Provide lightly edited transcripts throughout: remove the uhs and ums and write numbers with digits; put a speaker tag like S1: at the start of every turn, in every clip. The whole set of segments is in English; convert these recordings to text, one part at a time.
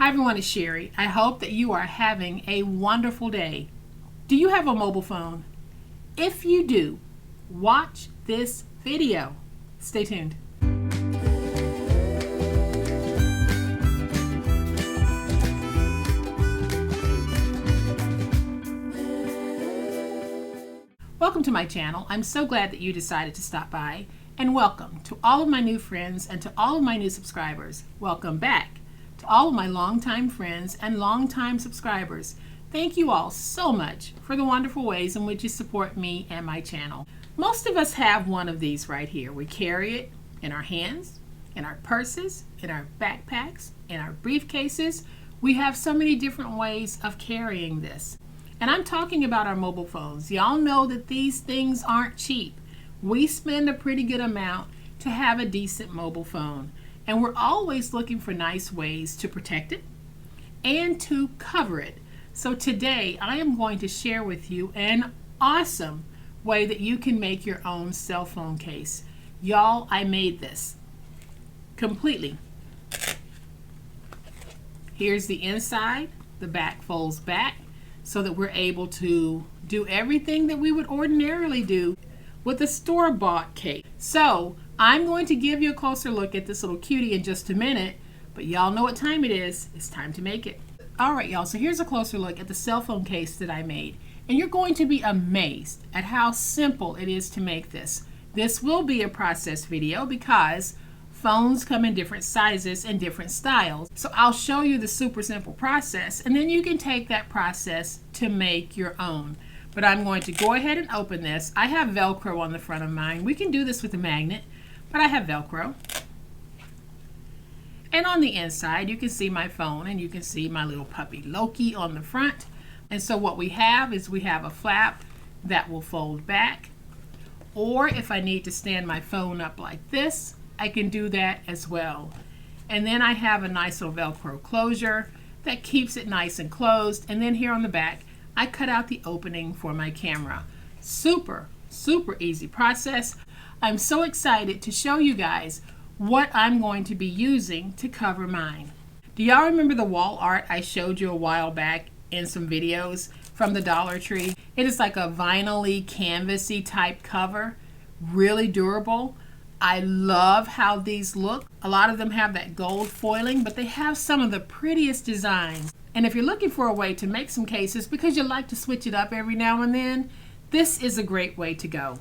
S1: Hi everyone, it's Sherry. I hope that you are having a wonderful day. Do you have a mobile phone? If you do, watch this video. Stay tuned. Welcome to my channel. I'm so glad that you decided to stop by, and welcome to all of my new friends and to all of my new subscribers. Welcome back to all of my longtime friends and longtime subscribers. Thank you all so much for the wonderful ways in which you support me and my channel. Most of us have one of these right here. We carry it in our hands, in our purses, in our backpacks, in our briefcases. We have so many different ways of carrying this. And I'm talking about our mobile phones. Y'all know that these things aren't cheap. We spend a pretty good amount to have a decent mobile phone. And we're always looking for nice ways to protect it and to cover it. So today I am going to share with you an awesome way that you can make your own cell phone case. Y'all, I made this completely. Here's the inside. The back folds back so that we're able to do everything that we would ordinarily do with a store-bought case. So I'm going to give you a closer look at this little cutie in just a minute, but y'all know what time it is. It's time to make it. All right, y'all, so here's a closer look at the cell phone case that I made, and you're going to be amazed at how simple it is to make this. This will be a process video because phones come in different sizes and different styles. So I'll show you the super simple process, and then you can take that process to make your own. But I'm going to go ahead and open this. I have Velcro on the front of mine. We can do this with a magnet, but I have Velcro. And on the inside, you can see my phone, and you can see my little puppy Loki on the front. And so what we have is we have a flap that will fold back. Or if I need to stand my phone up like this, I can do that as well. And then I have a nice little Velcro closure that keeps it nice and closed. And then here on the back, I cut out the opening for my camera. Super, super easy process. I'm so excited to show you guys what I'm going to be using to cover mine. Do y'all remember the wall art I showed you a while back in some videos from the Dollar Tree? It is like a vinyl-y, canvas-y type cover, really durable. I love how these look. A lot of them have that gold foiling, but they have some of the prettiest designs. And if you're looking for a way to make some cases because you like to switch it up every now and then, this is a great way to go.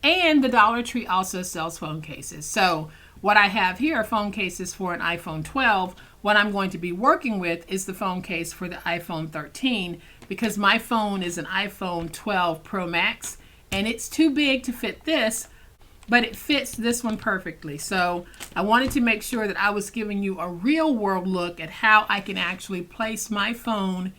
S1: And the Dollar Tree also sells phone cases. So what I have here are phone cases for an iPhone 12. What I'm going to be working with is the phone case for the iPhone 13 because my phone is an iPhone 12 Pro Max and it's too big to fit this, but it fits this one perfectly. So I wanted to make sure that I was giving you a real world look at how I can actually place my phone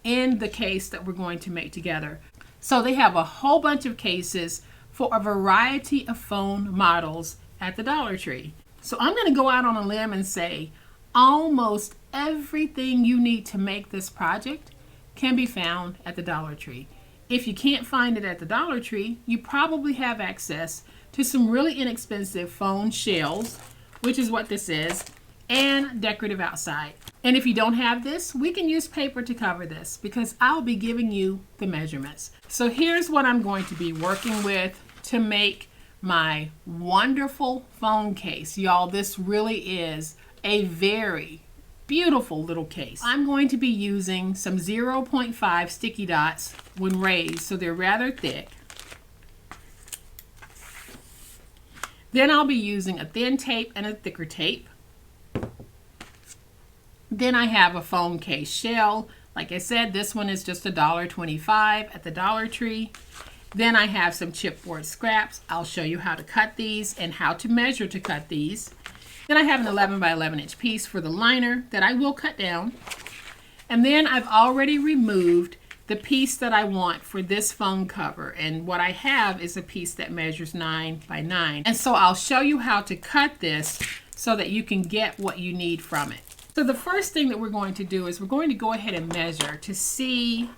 S1: in the case that we're going to make together. So they have a whole bunch of cases for a variety of phone models at the Dollar Tree. So I'm going to go out on a limb and say almost everything you need to make this project can be found at the Dollar Tree. If you can't find it at the Dollar Tree, you probably have access to some really inexpensive phone shells, which is what this is, and decorative outside. And if you don't have this, we can use paper to cover this because I'll be giving you the measurements. So here's what I'm going to be working with to make my wonderful phone case. Y'all, this really is a very beautiful little case. I'm going to be using some 0.5 sticky dots when raised, so they're rather thick. Then I'll be using a thin tape and a thicker tape. Then I have a phone case shell. Like I said, this one is just $1.25 at the Dollar Tree. Then I have some chipboard scraps. I'll show you how to cut these and how to measure to cut these. Then I have an 11 by 11 inch piece for the liner that I will cut down. And then I've already removed the piece that I want for this phone cover, and what I have is a piece that measures 9 by 9. And so I'll show you how to cut this so that you can get what you need from it. So the first thing that we're going to do is we're going to go ahead and measure to see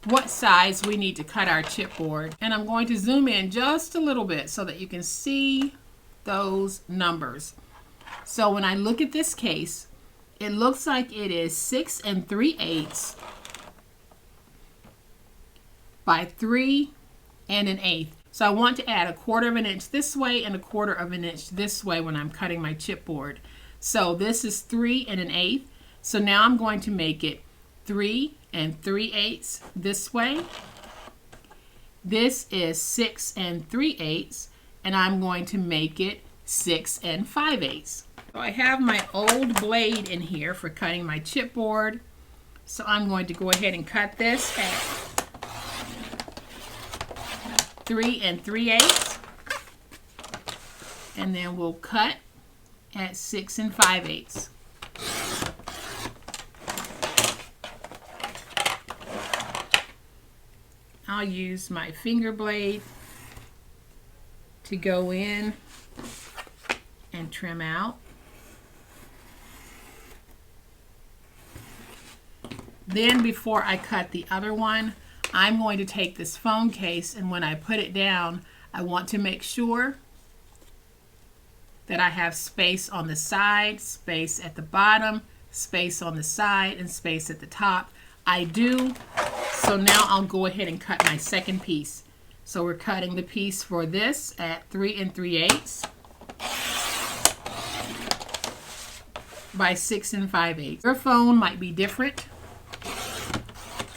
S1: what size we need to cut our chipboard, and I'm going to zoom in just a little bit so that you can see those numbers. So when I look at this case, it looks like it is 6 3/8 by 3 1/8. So I want to add 1/4 of an inch this way and 1/4 of an inch this way when I'm cutting my chipboard. So this is 3 1/8. So now I'm going to make it 3 3/8 this way. This is 6 3/8, and I'm going to make it 6 5/8. So I have my old blade in here for cutting my chipboard. So I'm going to go ahead and cut this at 3 3/8, and then we'll cut at 6 5/8. I'll use my finger blade to go in and trim out. Then before I cut the other one, I'm going to take this phone case, and when I put it down, I want to make sure that I have space on the side, space at the bottom, space on the side, and space at the top. I do. So now I'll go ahead and cut my second piece. So we're cutting the piece for this at 3 3/8 by 6 5/8. Your phone might be different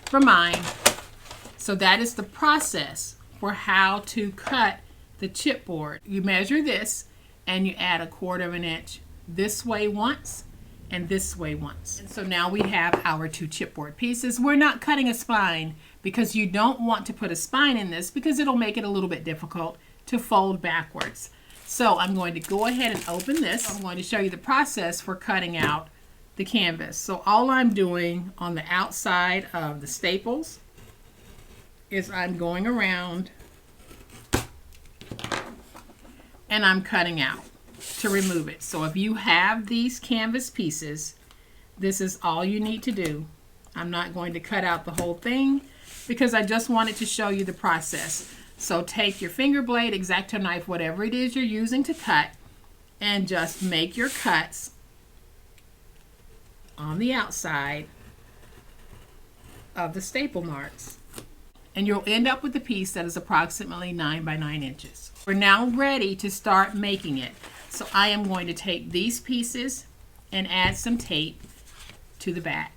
S1: from mine. So that is the process for how to cut the chipboard. You measure this and you add 1/4 of an inch this way once and this way once. And so now we have our 2 chipboard pieces. We're not cutting a spine because you don't want to put a spine in this because it'll make it a little bit difficult to fold backwards. So I'm going to go ahead and open this. I'm going to show you the process for cutting out the canvas. So all I'm doing on the outside of the staples is I'm going around and I'm cutting out to remove it. So if you have these canvas pieces, this is all you need to do. I'm not going to cut out the whole thing because I just wanted to show you the process. So take your finger blade, X-Acto knife, whatever it is you're using to cut, and just make your cuts on the outside of the staple marks. And you'll end up with a piece that is approximately 9 by 9 inches. We're now ready to start making it. So I am going to take these pieces and add some tape to the back.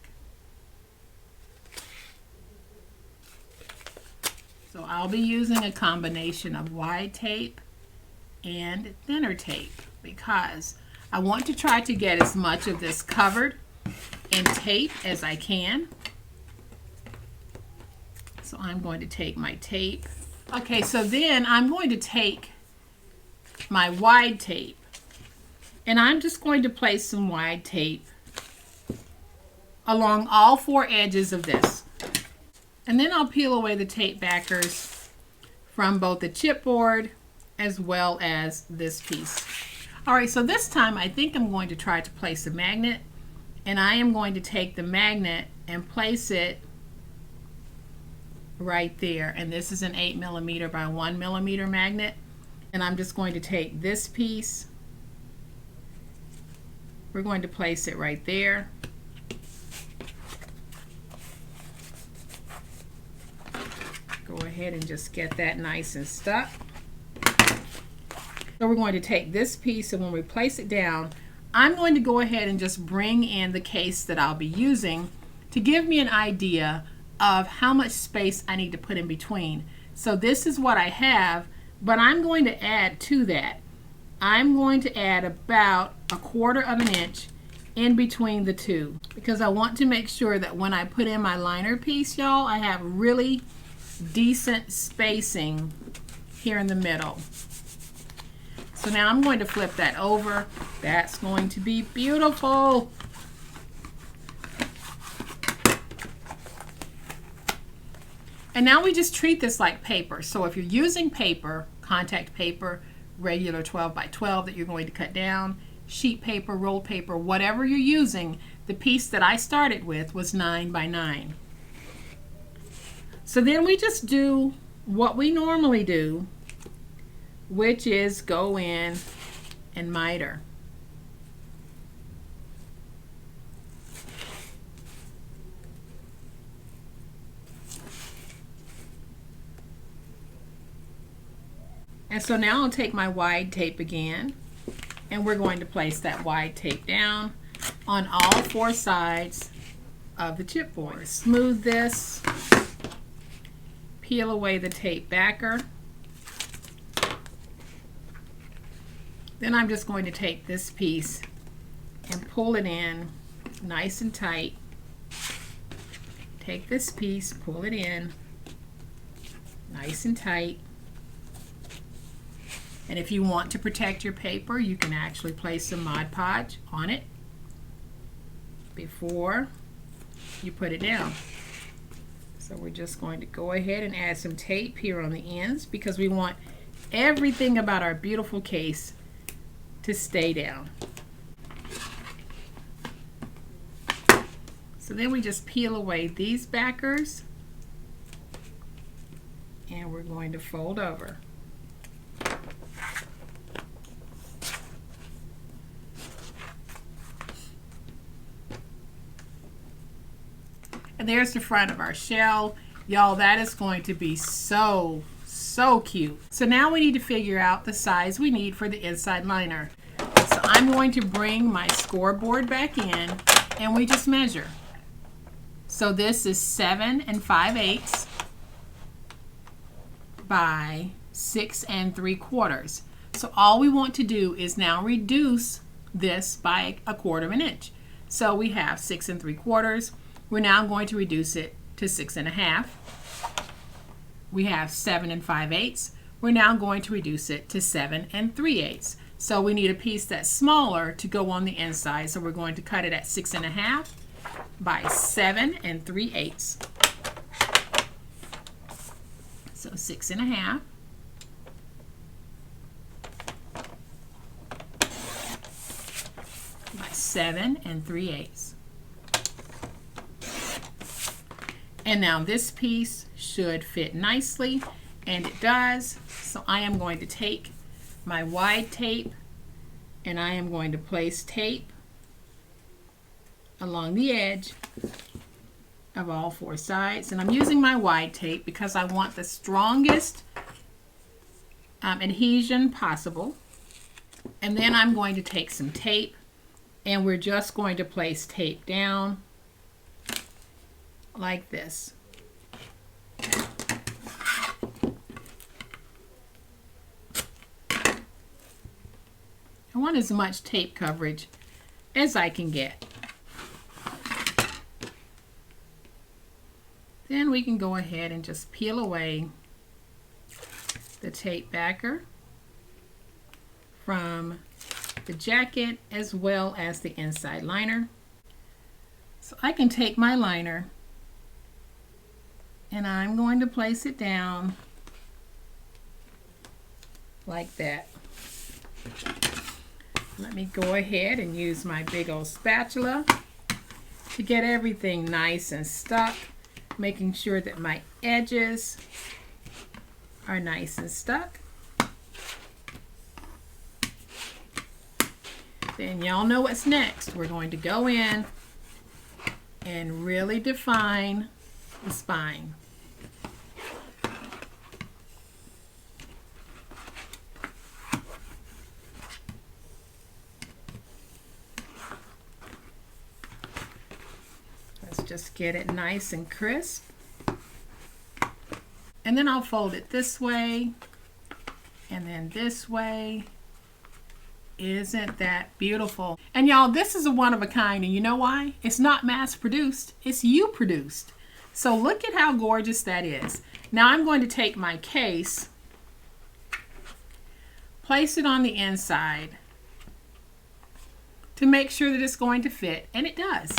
S1: So I'll be using a combination of wide tape and thinner tape because I want to try to get as much of this covered in tape as I can. So I'm going to take my tape. Okay, so then I'm going to take my wide tape and I'm just going to place some wide tape along all 4 edges of this. And then I'll peel away the tape backers from both the chipboard as well as this piece. All right, so this time I think I'm going to try to place a magnet, and I am going to take the magnet and place it right there. And this is an 8mm by 1mm magnet. And I'm just going to take this piece. We're going to place it right there. Go ahead and just get that nice and stuck. So we're going to take this piece, and when we place it down, I'm going to go ahead and just bring in the case that I'll be using to give me an idea of how much space I need to put in between. So this is what I have, but I'm going to add to that. I'm going to add about 1/4 of an inch in between the two because I want to make sure that when I put in my liner piece, y'all, I have really decent spacing here in the middle. So now I'm going to flip that over. That's going to be beautiful. And now we just treat this like paper. So if you're using paper, contact paper, regular 12 by 12 that you're going to cut down, sheet paper, rolled paper, whatever you're using, the piece that I started with was 9 by 9. So then we just do what we normally do, which is go in and miter. And so now I'll take my wide tape again, and we're going to place that wide tape down on all 4 sides of the chipboard. Smooth this, peel away the tape backer. Then I'm just going to take this piece and pull it in nice and tight. Take this piece, pull it in nice and tight. And if you want to protect your paper, you can actually place some Mod Podge on it before you put it down. So we're just going to go ahead and add some tape here on the ends because we want everything about our beautiful case to stay down. So then we just peel away these backers and we're going to fold over. And there's the front of our shell. Y'all, that is going to be so cute. So now we need to figure out the size we need for the inside liner. So I'm going to bring my scoreboard back in and we just measure. So this is 7 5/8 by 6 3/4. So all we want to do is now reduce this by 1/4 inch. So we have 6 3/4. We're now going to reduce it to 6 1/2. We have 7 5/8. We're now going to reduce it to 7 3/8. So we need a piece that's smaller to go on the inside. So we're going to cut it at 6 1/2 by 7 3/8. So 6 1/2 by 7 3/8. And now this piece should fit nicely, and it does. So I am going to take my wide tape and I am going to place tape along the edge of all 4 sides. And I'm using my wide tape because I want the strongest adhesion possible. And then I'm going to take some tape and we're just going to place tape down like this. I want as much tape coverage as I can get. Then we can go ahead and just peel away the tape backer from the jacket as well as the inside liner. So I can take my liner and I'm going to place it down like that. Let me go ahead and use my big old spatula to get everything nice and stuck, making sure that my edges are nice and stuck. Then y'all know what's next. We're going to go in and really define the spine. Let's just get it nice and crisp. And then I'll fold it this way and then this way. Isn't that beautiful? And y'all, this is a one of a kind, and you know why? It's not mass produced, it's you produced. So look at how gorgeous that is. Now I'm going to take my case, place it on the inside to make sure that it's going to fit, and it does.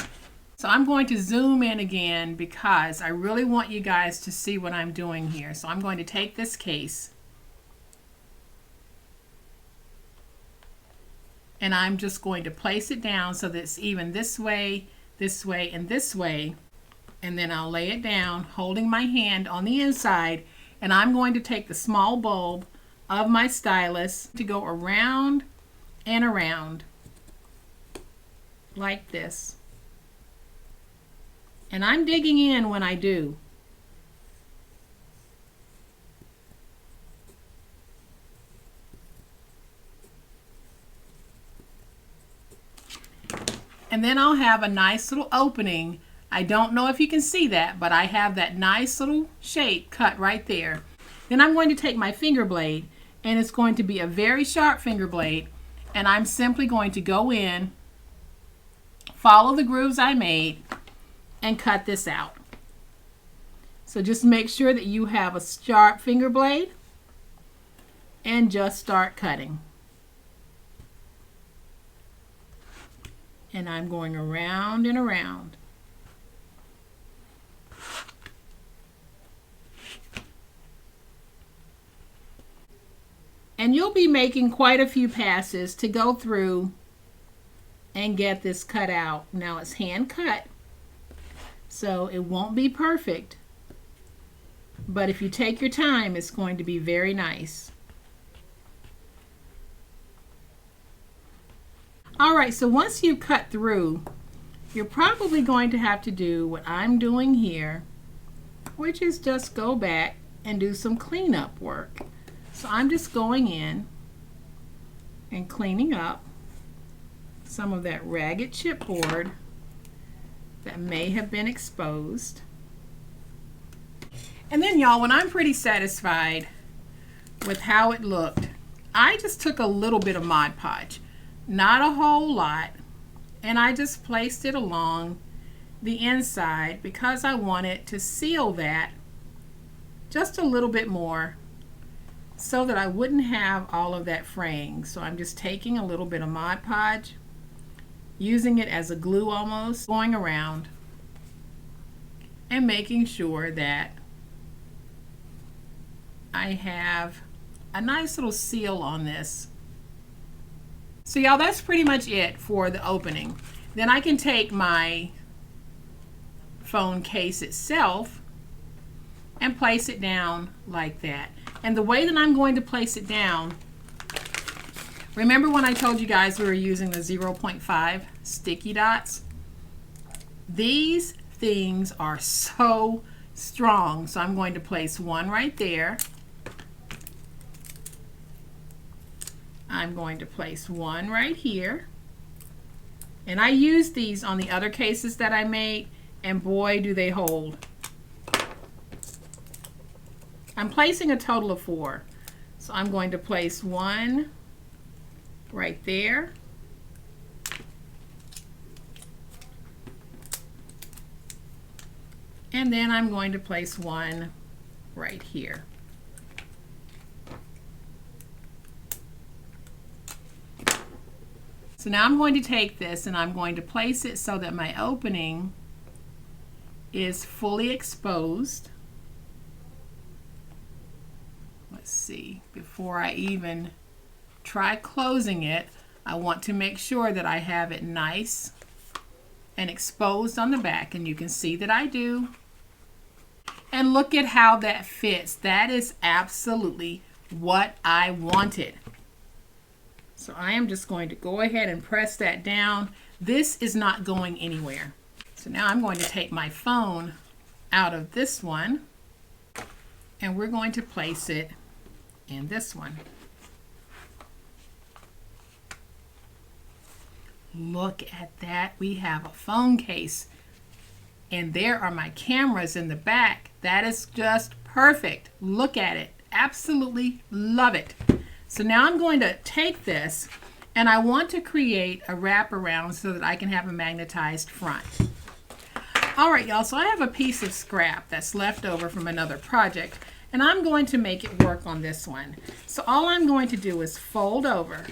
S1: So I'm going to zoom in again because I really want you guys to see what I'm doing here. So I'm going to take this case and I'm just going to place it down so that it's even this way, and this way. And then I'll lay it down, holding my hand on the inside, and I'm going to take the small bulb of my stylus to go around and around like this. And I'm digging in when I do. then I'll have a nice little opening. I don't know if you can see that, but I have that nice little shape cut right there. Then I'm going to take my finger blade, and it's going to be a very sharp finger blade, and I'm simply going to go in, follow the grooves I made, and cut this out. So just make sure that you have a sharp finger blade and just start cutting. And I'm going around and around. And you'll be making quite a few passes to go through and get this cut out. Now it's hand cut, so it won't be perfect, but if you take your time, it's going to be very nice. Alright, so once you've cut through, you're probably going to have to do what I'm doing here, which is just go back and do some cleanup work. So I'm just going in and cleaning up some of that ragged chipboard that may have been exposed. And then y'all, when I'm pretty satisfied with how it looked, I just took a little bit of Mod Podge, not a whole lot, and I just placed it along the inside because I wanted to seal that just a little bit more so that I wouldn't have all of that fraying. So I'm just taking a little bit of Mod Podge, using it as a glue almost, going around and making sure that I have a nice little seal on this. So y'all, that's pretty much it for the opening. Then I can take my phone case itself and place it down like that. And the way that I'm going to place it down, remember when I told you guys we were using the 0.5 sticky dots? These things are so strong. So I'm going to place one right there. I'm going to place one right here. And I used these on the other cases that I made, and boy, do they hold. I'm placing a total of 4. So I'm going to place one right there. And then I'm going to place one right here. So now I'm going to take this and I'm going to place it so that my opening is fully exposed. Let's see, before I even try closing it, I want to make sure that I have it nice and exposed on the back, and you can see that I do. And look at how that fits. That is absolutely what I wanted. So I am just going to go ahead and press that down. This is not going anywhere. So now I'm going to take my phone out of this one, and we're going to place it in this one. Look at that. We have a phone case, and there are my cameras in the back. That is just perfect. Look at it. Absolutely love it. So now I'm going to take this, and I want to create a wraparound so that I can have a magnetized front. All right, y'all, so I have a piece of scrap that's left over from another project, and I'm going to make it work on this one. So all I'm going to do is fold over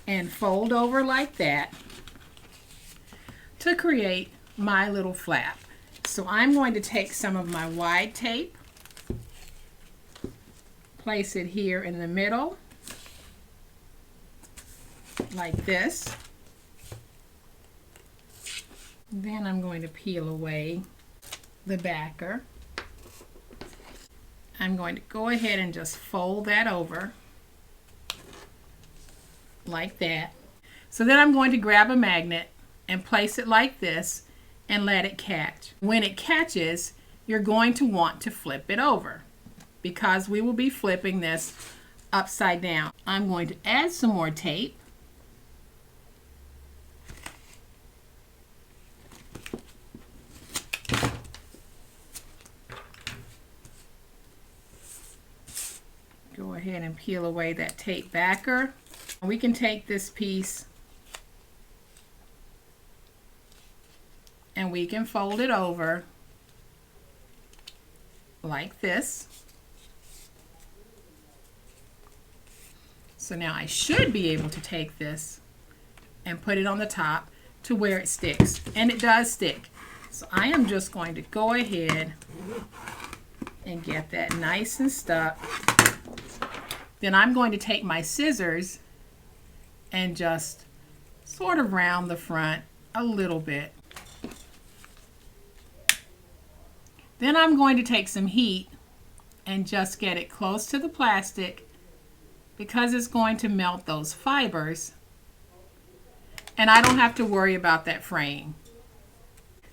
S1: and fold over like that to create my little flap. So I'm going to take some of my wide tape, place it here in the middle like this. Then I'm going to peel away the backer. I'm going to go ahead and just fold that over like that. So then I'm going to grab a magnet and place it like this and let it catch. When it catches, you're going to want to flip it over because we will be flipping this upside down. I'm going to add some more tape. ahead and peel away that tape backer. We can take this piece and we can fold it over like this. So now I should be able to take this and put it on the top to where it sticks. And it does stick. So I am just going to go ahead and get that nice and stuck. Then I'm going to take my scissors and just sort of round the front a little bit. Then I'm going to take some heat and just get it close to the plastic because it's going to melt those fibers. And I don't have to worry about that fraying.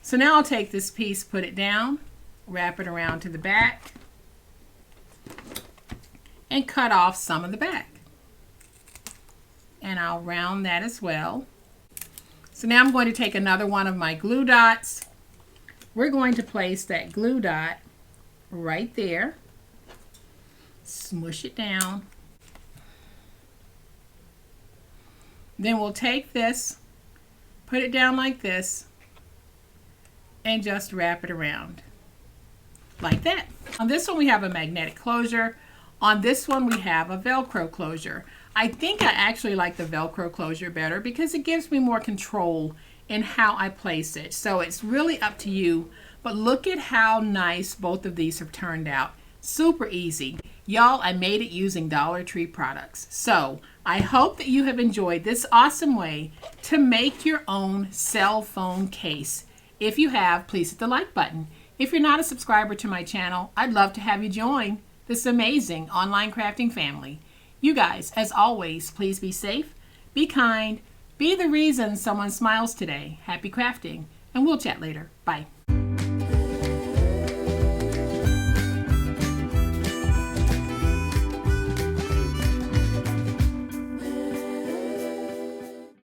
S1: So now I'll take this piece, put it down, wrap it around to the back, and cut off some of the back. And I'll round that as well. So now I'm going to take another one of my glue dots. We're going to place that glue dot right there. Smush it down. Then we'll take this, put it down like this, and just wrap it around like that. On this one we have a magnetic closure. On this one we have a Velcro closure. I think I actually like the Velcro closure better because it gives me more control in how I place it. So it's really up to you, but look at how nice both of these have turned out. Super easy. Y'all, I made it using Dollar Tree products. So I hope that you have enjoyed this awesome way to make your own cell phone case. If you have, please hit the like button. If you're not a subscriber to my channel, I'd love to have you join this amazing online crafting family. You guys, as always, please be safe, be kind, be the reason someone smiles today. Happy crafting, and we'll chat later. Bye.